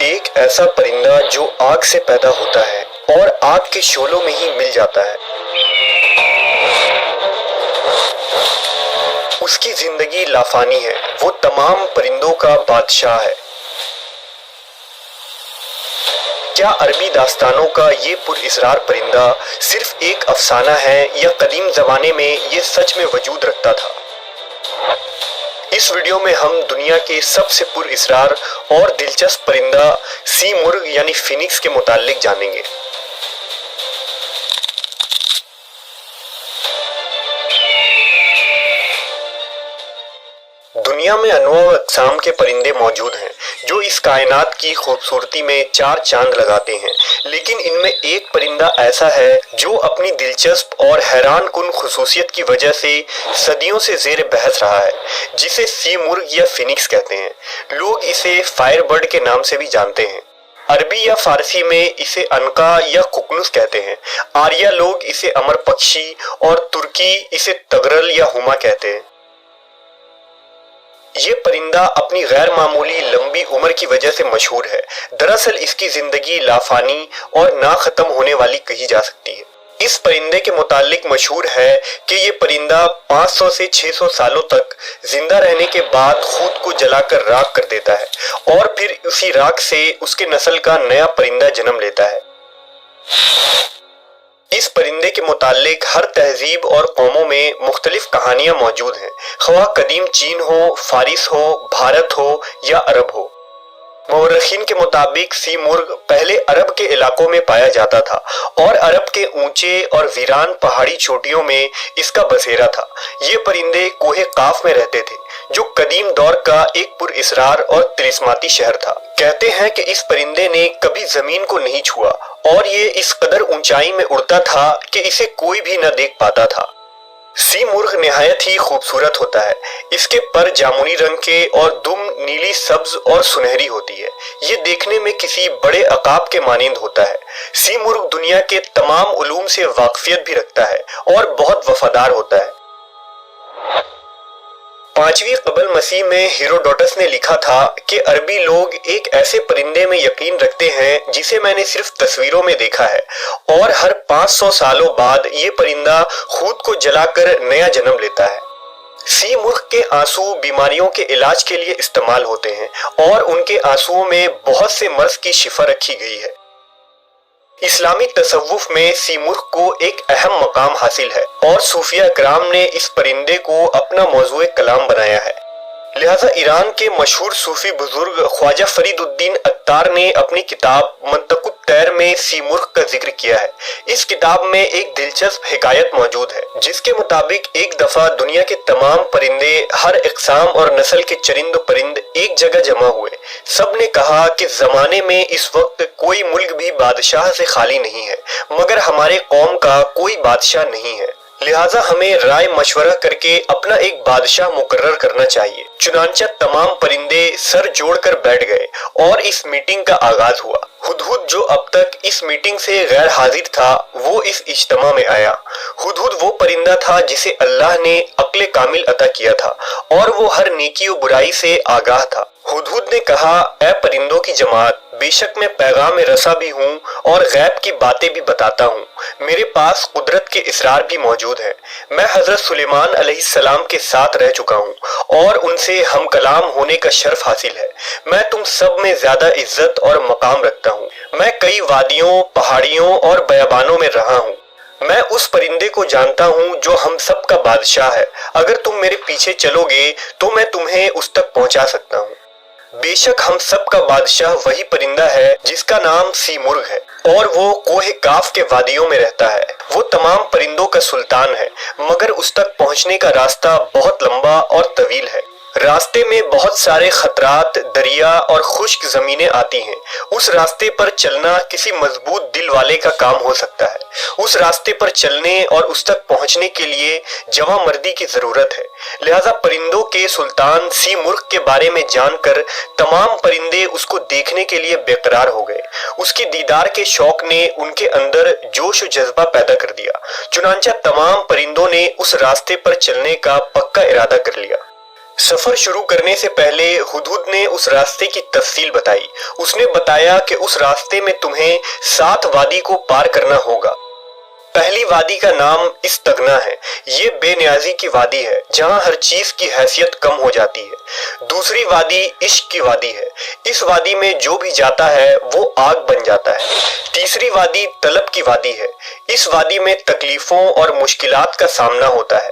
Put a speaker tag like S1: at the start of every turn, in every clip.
S1: ایک ایسا پرندہ جو آگ سے پیدا ہوتا ہے اور آگ کے شعلوں میں ہی مل جاتا ہے۔ اس کی زندگی لافانی ہے، وہ تمام پرندوں کا بادشاہ ہے۔ کیا عربی داستانوں کا یہ پراسرار پرندہ صرف ایک افسانہ ہے یا قدیم زمانے میں یہ سچ میں وجود رکھتا تھا؟ اس ویڈیو میں ہم دنیا کے سب سے پراسرار اور دلچسپ پرندہ سی مرغ یعنی فینکس کے متعلق جانیں گے۔ دنیا میں انواع و اقسام کے پرندے موجود ہیں جو اس کائنات کی خوبصورتی میں چار چاند لگاتے ہیں، لیکن ان میں ایک پرندہ ایسا ہے جو اپنی دلچسپ اور حیران کن خصوصیت کی وجہ سے صدیوں سے زیر بحث رہا ہے، جسے سی مرغ یا فینکس کہتے ہیں۔ لوگ اسے فائر برڈ کے نام سے بھی جانتے ہیں۔ عربی یا فارسی میں اسے عنقا یا ققنس کہتے ہیں، آریہ لوگ اسے امر پکشی اور ترکی اسے تغرل یا ہما کہتے ہیں۔ یہ پرندہ اپنی غیر معمولی لمبی عمر کی وجہ سے مشہور ہے۔ دراصل اس کی زندگی لافانی اور نہ ختم ہونے والی کہی جا سکتی ہے۔ اس پرندے کے متعلق مشہور ہے کہ یہ پرندہ 500 سے 600 سالوں تک زندہ رہنے کے بعد خود کو جلا کر راکھ کر دیتا ہے اور پھر اسی راکھ سے اس کے نسل کا نیا پرندہ جنم لیتا ہے۔ اس پرندے کے متعلق ہر تہذیب اور قوموں میں مختلف کہانیاں موجود ہیں، خواہ قدیم چین ہو، فارس ہو، بھارت ہو یا عرب ہو۔ مورخین کے مطابق سی مرغ پہلے عرب کے علاقوں میں پایا جاتا تھا اور عرب کے اونچے اور ویران پہاڑی چوٹیوں میں اس کا بسیرا تھا۔ یہ پرندے کوہ قاف میں رہتے تھے، جو قدیم دور کا ایک پراسرار اور طلسماتی شہر تھا۔ کہتے ہیں کہ اس پرندے نے کبھی زمین کو نہیں چھوا اور یہ اس قدر اونچائی میں اڑتا تھا کہ اسے کوئی بھی نہ دیکھ پاتا تھا۔ سی مرغ نہایت ہی خوبصورت ہوتا ہے۔ اس کے پر جامنی رنگ کے اور دم نیلی سبز اور سنہری ہوتی ہے۔ یہ دیکھنے میں کسی بڑے عقاب کے مانند ہوتا ہے۔ سی مرغ دنیا کے تمام علوم سے واقفیت بھی رکھتا ہے اور بہت وفادار ہوتا ہے۔ 5ویں قبل مسیح میں ہیروڈوٹس نے لکھا تھا کہ عربی لوگ ایک ایسے پرندے میں یقین رکھتے ہیں جسے میں نے صرف تصویروں میں دیکھا ہے، اور ہر 500 سالوں بعد یہ پرندہ خود کو جلا کر نیا جنم لیتا ہے۔ سی مرغ کے آنسو بیماریوں کے علاج کے لیے استعمال ہوتے ہیں اور ان کے آنسوؤں میں بہت سے مرض کی شفا رکھی گئی ہے۔ اسلامی تصوف میں سی مرغ کو ایک اہم مقام حاصل ہے اور صوفیہ کرام نے اس پرندے کو اپنا موضوع کلام بنایا ہے۔ لہٰذا ایران کے مشہور صوفی بزرگ خواجہ فرید الدین عطار نے اپنی کتاب منطق الطیر میں سی مرغ کا ذکر کیا ہے۔ اس کتاب میں ایک دلچسپ حکایت موجود ہے جس کے مطابق ایک دفعہ دنیا کے تمام پرندے، ہر اقسام اور نسل کے چرند و پرند ایک جگہ جمع ہوئے۔ سب نے کہا کہ زمانے میں اس وقت کوئی ملک بھی بادشاہ سے خالی نہیں ہے، مگر ہمارے قوم کا کوئی بادشاہ نہیں ہے، لہٰذا ہمیں رائے مشورہ کر کے اپنا ایک بادشاہ مقرر کرنا چاہیے۔ چنانچہ تمام پرندے سر جوڑ کر بیٹھ گئے اور اس میٹنگ کا آغاز ہوا۔ ہدہد جو اب تک اس میٹنگ سے غیر حاضر تھا، وہ اس اجتماع میں آیا۔ ہدہد وہ پرندہ تھا جسے اللہ نے عقل کامل عطا کیا تھا اور وہ ہر نیکی و برائی سے آگاہ تھا۔ ہدہد نے کہا، اے پرندوں کی جماعت، بے شک میں پیغام رساں بھی ہوں اور غیب کی باتیں بھی بتاتا ہوں۔ میرے پاس قدرت کے اسرار بھی موجود ہیں۔ میں حضرت سلیمان علیہ السلام کے ساتھ رہ چکا ہوں اور ان سے ہم کلام ہونے کا شرف حاصل ہے۔ میں تم سب میں زیادہ عزت اور مقام رکھتا ہوں۔ میں کئی وادیوں، پہاڑیوں اور بیابانوں میں رہا ہوں۔ میں اس پرندے کو جانتا ہوں جو ہم سب کا بادشاہ ہے۔ اگر تم میرے پیچھے چلو گے تو میں تمہیں اس تک پہنچا سکتا ہوں۔ بے شک ہم سب کا بادشاہ وہی پرندہ ہے جس کا نام سی مرغ ہے اور وہ کوہ کاف کے وادیوں میں رہتا ہے۔ وہ تمام پرندوں کا سلطان ہے، مگر اس تک پہنچنے کا راستہ بہت لمبا اور طویل ہے۔ راستے میں بہت سارے خطرات، دریا اور خشک زمینیں آتی ہیں۔ اس راستے پر چلنا کسی مضبوط دل والے کا کام ہو سکتا ہے۔ اس راستے پر چلنے اور اس تک پہنچنے کے لیے جواں مردی کی ضرورت ہے۔ لہٰذا پرندوں کے سلطان سی مرغ کے بارے میں جان کر تمام پرندے اس کو دیکھنے کے لیے بے قرار ہو گئے۔ اس کے دیدار کے شوق نے ان کے اندر جوش و جذبہ پیدا کر دیا، چنانچہ تمام پرندوں نے اس راستے پر چلنے کا پکا ارادہ کر لیا۔ سفر شروع کرنے سے پہلے ہدہد نے اس راستے کی تفصیل بتائی۔ اس نے بتایا کہ اس راستے میں تمہیں 7 وادی کو پار کرنا ہوگا۔ پہلی وادی کا نام استغنا ہے۔ یہ بے نیازی کی وادی ہے جہاں ہر چیز کی حیثیت کم ہو جاتی ہے۔ دوسری وادی عشق کی وادی ہے۔ اس وادی میں جو بھی جاتا ہے وہ آگ بن جاتا ہے۔ تیسری وادی طلب کی وادی ہے۔ اس وادی میں تکلیفوں اور مشکلات کا سامنا ہوتا ہے۔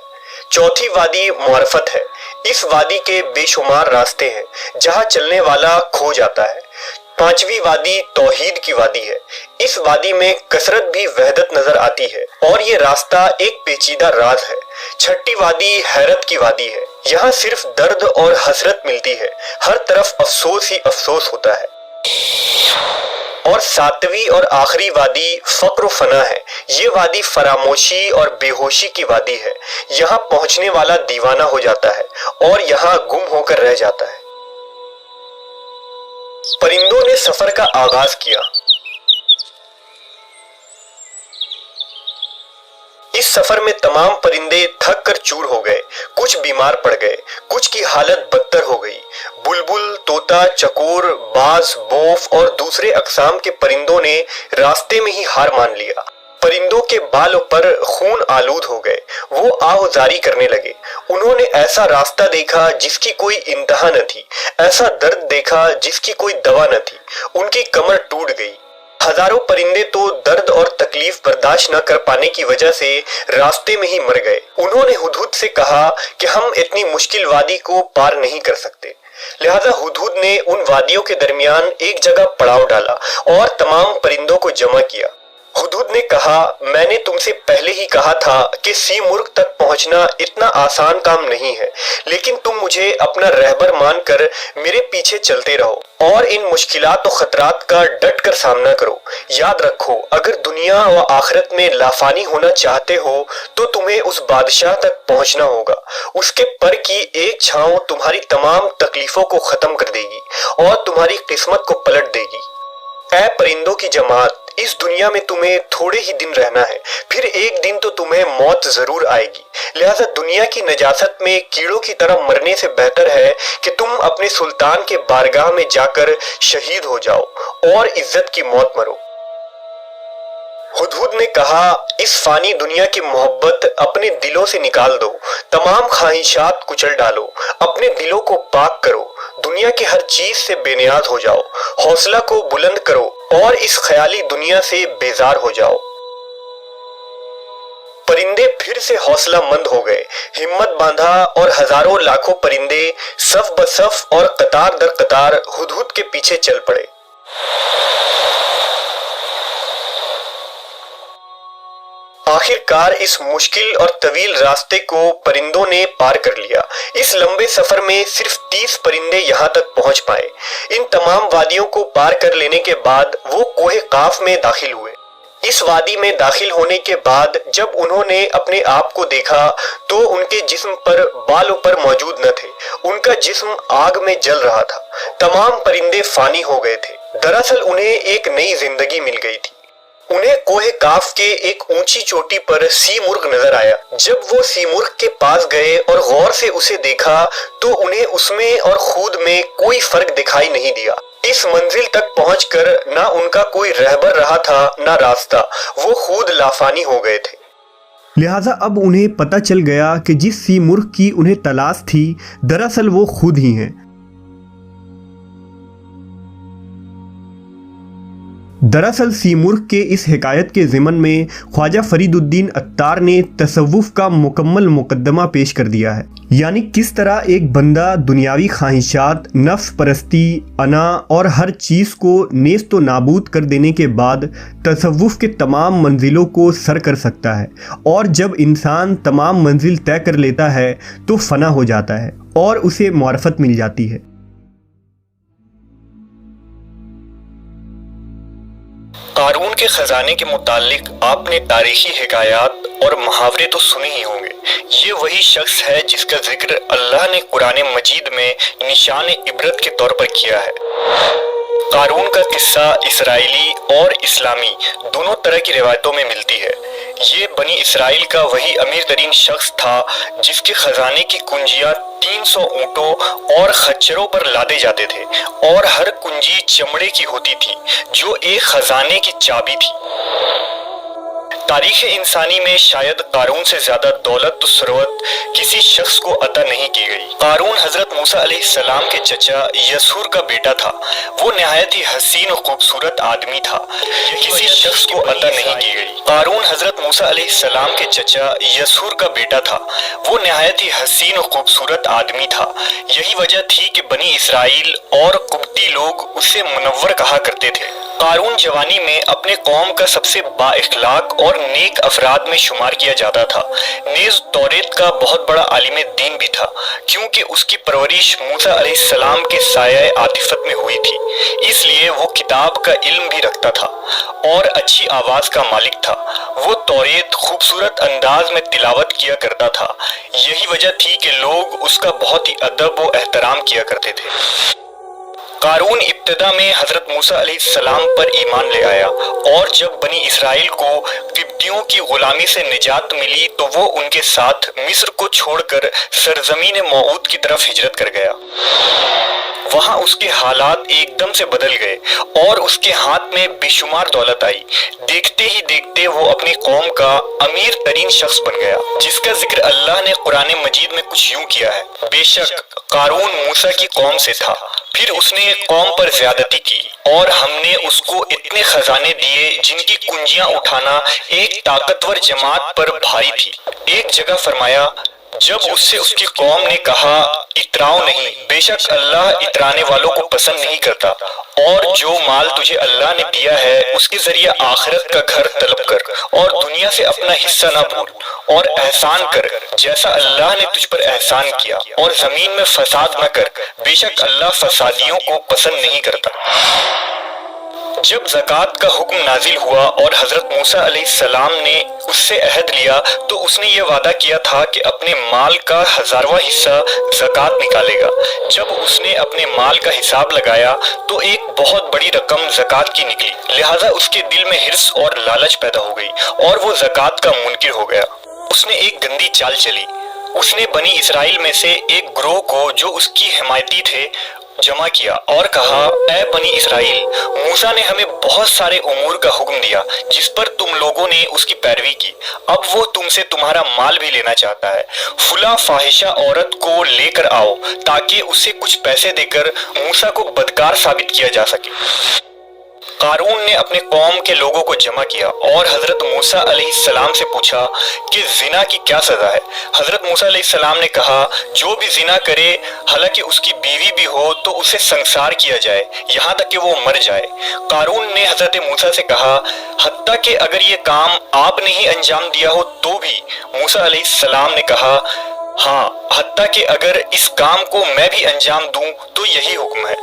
S1: چوتھی وادی معرفت ہے۔ اس وادی کے بے شمار راستے ہیں جہاں چلنے والا کھو جاتا ہے۔ پانچویں وادی توحید کی وادی ہے۔ اس وادی میں کثرت بھی وحدت نظر آتی ہے اور یہ راستہ ایک پیچیدہ راز ہے۔ چھٹی وادی حیرت کی وادی ہے۔ یہاں صرف درد اور حسرت ملتی ہے، ہر طرف افسوس ہی افسوس ہوتا ہے۔ اور ساتویں اور آخری وادی فقر و فنا ہے۔ یہ وادی فراموشی اور بے ہوشی کی وادی ہے۔ یہاں پہنچنے والا دیوانہ ہو جاتا ہے اور یہاں گم ہو کر رہ جاتا ہے۔ پرندوں نے سفر کا آغاز کیا۔ اس سفر میں تمام پرندے تھک کر چور ہو گئے، کچھ بیمار پڑ گئے، کچھ کی حالت بدتر ہو گئی۔ بلبل، طوطا، چکور، باز، بوف اور دوسرے اقسام کے پرندوں نے راستے میں ہی ہار مان لیا۔ پرندوں کے بال و پر خون آلود ہو گئے، وہ آہوزاری کرنے لگے۔ انہوں نے ایسا راستہ دیکھا جس کی کوئی انتہا نہ تھی، ایسا درد دیکھا جس کی کوئی دوا نہ تھی۔ ان کی کمر ٹوٹ گئی۔ ہزاروں پرندے تو درد اور تکلیف برداشت نہ کر پانے کی وجہ سے راستے میں ہی مر گئے۔ انہوں نے ہدہد سے کہا کہ ہم اتنی مشکل وادی کو پار نہیں کر سکتے۔ لہذا ہدہد نے ان وادیوں کے درمیان ایک جگہ پڑاؤ ڈالا اور تمام پرندوں کو جمع کیا۔ ہدہد نے کہا، میں نے تم سے پہلے ہی کہا تھا کہ سی مرغ تک پہنچنا اتنا آسان کام نہیں ہے، لیکن تم مجھے اپنا رہبر مان کر میرے پیچھے چلتے رہو اور ان مشکلات و خطرات کا ڈٹ کر سامنا کرو۔ یاد رکھو، اگر دنیا و آخرت میں لافانی ہونا چاہتے ہو تو تمہیں اس بادشاہ تک پہنچنا ہوگا۔ اس کے پر کی ایک چھاؤں تمہاری تمام تکلیفوں کو ختم کر دے گی اور تمہاری قسمت کو پلٹ دے گی۔ اے پرندوں کی جماعت، اس دنیا میں تمہیں تھوڑے ہی دن رہنا ہے، پھر ایک دن تو تمہیں موت ضرور آئے گی۔ لہذا دنیا کی نجاست میں کیڑوں کی طرح مرنے سے بہتر ہے کہ تم اپنے سلطان کے بارگاہ میں جا کر شہید ہو جاؤ اور عزت کی موت مرو۔ ہدہد نے کہا، اس فانی دنیا کی محبت اپنے دلوں سے نکال دو، تمام خواہشات کچل ڈالو، اپنے دلوں کو پاک کرو، دنیا کی ہر چیز سے بے نیاز ہو جاؤ، حوصلہ کو بلند کرو اور اس خیالی دنیا سے بیزار ہو جاؤ۔ پرندے پھر سے حوصلہ مند ہو گئے، ہمت باندھا اور ہزاروں لاکھوں پرندے صف بصف اور قطار در قطار ہدہد کے پیچھے چل پڑے۔ آخر کار اس مشکل اور طویل راستے کو پرندوں نے پار کر لیا۔ اس لمبے سفر میں صرف 30 پرندے یہاں تک پہنچ پائے۔ ان تمام وادیوں کو پار کر لینے کے بعد وہ کوہ قاف میں داخل ہوئے۔ اس وادی میں داخل ہونے کے بعد جب انہوں نے اپنے آپ کو دیکھا تو ان کے جسم پر بال و پر موجود نہ تھے، ان کا جسم آگ میں جل رہا تھا۔ تمام پرندے فانی ہو گئے تھے۔ دراصل انہیں ایک نئی زندگی مل گئی تھی۔ انہیں کوہ قاف کے ایک اونچی چوٹی پر سی مرغ نظر آیا۔ جب وہ سی مرغ کے پاس گئے اور غور سے اسے دیکھا تو انہیں اس میں اور خود میں کوئی فرق دکھائی نہیں دیا۔ اس منزل تک پہنچ کر نہ ان کا کوئی رہبر رہا تھا نہ راستہ، وہ خود لافانی ہو گئے تھے۔
S2: لہٰذا اب انہیں پتہ چل گیا کہ جس سی مرغ کی انہیں تلاش تھی دراصل وہ خود ہی ہیں۔ دراصل سی مرغ کے اس حکایت کے ضمن میں خواجہ فرید الدین عطار نے تصوف کا مکمل مقدمہ پیش کر دیا ہے، یعنی کس طرح ایک بندہ دنیاوی خواہشات، نفس پرستی، انا اور ہر چیز کو نیست و نابود کر دینے کے بعد تصوف کے تمام منزلوں کو سر کر سکتا ہے، اور جب انسان تمام منزل طے کر لیتا ہے تو فنا ہو جاتا ہے اور اسے معرفت مل جاتی ہے۔
S1: قارون کے خزانے کے متعلق آپ نے تاریخی حکایات اور محاورے تو سنے ہی ہوں گے۔ یہ وہی شخص ہے جس کا ذکر اللہ نے قرآن مجید میں نشان عبرت کے طور پر کیا ہے۔ قارون کا قصہ اسرائیلی اور اسلامی دونوں طرح کی روایتوں میں ملتی ہے۔ یہ بنی اسرائیل کا وہی امیر ترین شخص تھا جس کے خزانے کی کنجیاں 300 اونٹوں اور خچروں پر لادے جاتے تھے، اور ہر کنجی چمڑے کی ہوتی تھی جو ایک خزانے کی چابی تھی۔ تاریخ انسانی میں شاید قارون سے زیادہ دولت و ثروت کسی شخص کو عطا نہیں کی گئی۔ قارون حضرت موسیٰ علیہ السلام کے چچا یسور کا بیٹا تھا۔ وہ نہایت ہی حسین و خوبصورت آدمی تھا، کسی شخص کو عطا نہیں کی گئی۔ قارون حضرت موسیٰ علیہ السلام کے چچا یسور کا بیٹا تھا۔ وہ نہایت ہی حسین و خوبصورت آدمی تھا۔ یہی وجہ تھی کہ بنی اسرائیل اور قبطی لوگ اسے منور کہا کرتے تھے۔ قارون جوانی میں اپنے قوم کا سب سے با اخلاق اور نیک افراد میں شمار کیا جاتا تھا، نیز توریت کا بہت بڑا عالم دین بھی تھا، کیونکہ اس کی پرورش موسیٰ علیہ السلام کے سایہ عاطفت میں ہوئی تھی، اس لیے وہ کتاب کا علم بھی رکھتا تھا اور اچھی آواز کا مالک تھا۔ وہ توریت خوبصورت انداز میں تلاوت کیا کرتا تھا، یہی وجہ تھی کہ لوگ اس کا بہت ہی ادب و احترام کیا کرتے تھے۔ قارون ابتدا میں حضرت موسیٰ علیہ السلام پر ایمان لے آیا، اور جب بنی اسرائیل کو قبطیوں کی غلامی سے نجات ملی تو وہ ان کے ساتھ مصر کو چھوڑ کر سرزمین موعود کی طرف ہجرت کر گیا۔ وہاں اس کے حالات ایک دم سے بدل گئے اور اس کے ہاتھ میں بے شمار دولت آئی۔ دیکھتے ہی دیکھتے وہ اپنی قوم کا امیر ترین شخص بن گیا، جس کا ذکر اللہ نے قرآن مجید میں کچھ یوں کیا ہے: بے شک قارون موسیٰ کی قوم سے تھا، پھر اس نے قوم پر زیادتی کی، اور ہم نے اس کو اتنے خزانے دیے جن کی کنجیاں اٹھانا ایک طاقتور جماعت پر بھاری تھی۔ ایک جگہ فرمایا، جب اس سے اس کی قوم نے کہا اتراؤ نہیں، بے شک اللہ اترانے والوں کو پسند نہیں کرتا، اور جو مال تجھے اللہ نے دیا ہے اس کے ذریعے آخرت کا گھر طلب کر، اور دنیا سے اپنا حصہ نہ بھول، اور احسان کر جیسا اللہ نے تجھ پر احسان کیا، اور زمین میں فساد نہ کر، بے شک اللہ فسادیوں کو پسند نہیں کرتا۔ جب زکوٰۃ کا حکم نازل ہوا اور حضرت موسیٰ علیہ السلام نے اس سے عہد لیا تو اس نے یہ وعدہ کیا تھا کہ اپنے مال کا 1000واں حصہ زکوٰۃ نکالے گا۔ جب اس نے اپنے مال کا حساب لگایا تو ایک بہت بڑی رقم زکوٰۃ کی نکلی، لہٰذا اس کے دل میں حرص اور لالچ پیدا ہو گئی اور وہ زکوٰۃ کا منکر ہو گیا۔ اس نے ایک گندی چال چلی۔ اس نے بنی اسرائیل میں سے ایک گروہ کو جو اس کی حمایتی تھے جمع کیا اور کہا، اے بنی اسرائیل، موسیٰ نے ہمیں بہت سارے امور کا حکم دیا جس پر تم لوگوں نے اس کی پیروی کی، اب وہ تم سے تمہارا مال بھی لینا چاہتا ہے۔ فلاں فاحشہ عورت کو لے کر آؤ تاکہ اسے کچھ پیسے دے کر موسیٰ کو بدکار ثابت کیا جا سکے۔ قارون نے اپنے قوم کے لوگوں کو جمع کیا اور حضرت موسیٰ علیہ السلام سے پوچھا کہ زنا کی کیا سزا ہے؟ حضرت موسیٰ علیہ السلام نے کہا، جو بھی زنا کرے حالانکہ اس کی بیوی بھی ہو تو اسے سنسار کیا جائے یہاں تک کہ وہ مر جائے۔ قارون نے حضرت موسیٰ سے کہا، حتیٰ کہ اگر یہ کام آپ نے ہی انجام دیا ہو تو بھی؟ موسیٰ علیہ السلام نے کہا، ہاں، حتیٰ کہ اگر اس کام کو میں بھی انجام دوں تو یہی حکم ہے۔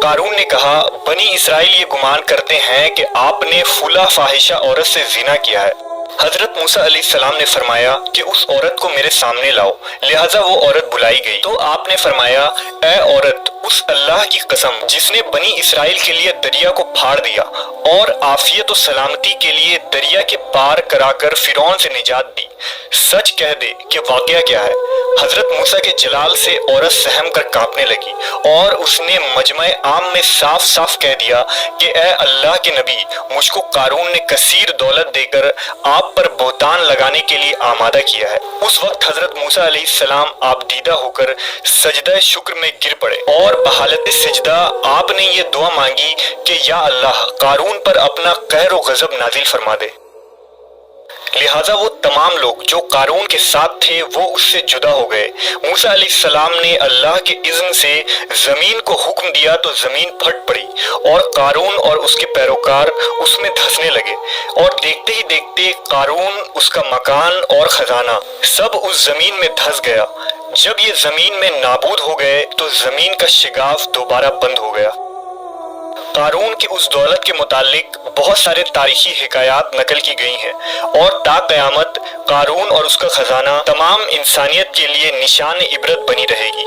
S1: قارون نے کہا، بنی اسرائیل یہ گمان کرتے ہیں کہ آپ نے فلاں فاحشہ عورت سے زنا کیا ہے۔ حضرت موسیٰ علیہ السلام نے فرمایا کہ اس عورت کو میرے سامنے لاؤ، لہٰذا وہ عورت بلائی گئی تو آپ نے فرمایا، اے عورت، اس اللہ کی قسم جس نے بنی اسرائیل کے لیے دریا کو پھاڑ دیا اور عافیت و سلامتی کے لیے دریا کے پار کرا کر فرعون سے نجات دی، سچ کہہ دے کہ واقعہ کیا ہے۔ حضرت موسیٰ کے جلال سے عورت سہم کر کانپنے لگی اور اس نے مجمع عام میں صاف صاف کہہ دیا کہ اے اللہ کے نبی، مجھ کو قارون نے کثیر دولت دے کر آپ پر بہتان لگانے کے لیے آمادہ کیا ہے۔ اس وقت حضرت موسیٰ علیہ السلام آپ دیدہ ہو کر سجدہ شکر میں گر پڑے اور بحالت سجدہ آپ نے یہ دعا مانگی کہ یا اللہ، قارون پر اپنا قہر و غضب نازل فرما دے۔ لہٰذا وہ تمام لوگ جو قارون کے ساتھ تھے وہ اس سے جدا ہو گئے۔ موسیٰ علیہ السلام نے اللہ کے اذن سے زمین کو حکم دیا تو زمین پھٹ پڑی اور قارون اور اس کے پیروکار اس میں دھنسنے لگے، اور دیکھتے ہی دیکھتے قارون، اس کا مکان اور خزانہ سب اس زمین میں دھس گیا۔ جب یہ زمین میں نابود ہو گئے تو زمین کا شگاف دوبارہ بند ہو گیا۔ قارون کی اس دولت کے متعلق بہت سارے تاریخی حکایات نقل کی گئی ہیں، اور تا قیامت قارون اور اس کا خزانہ تمام انسانیت کے لیے نشان عبرت بنی رہے گی۔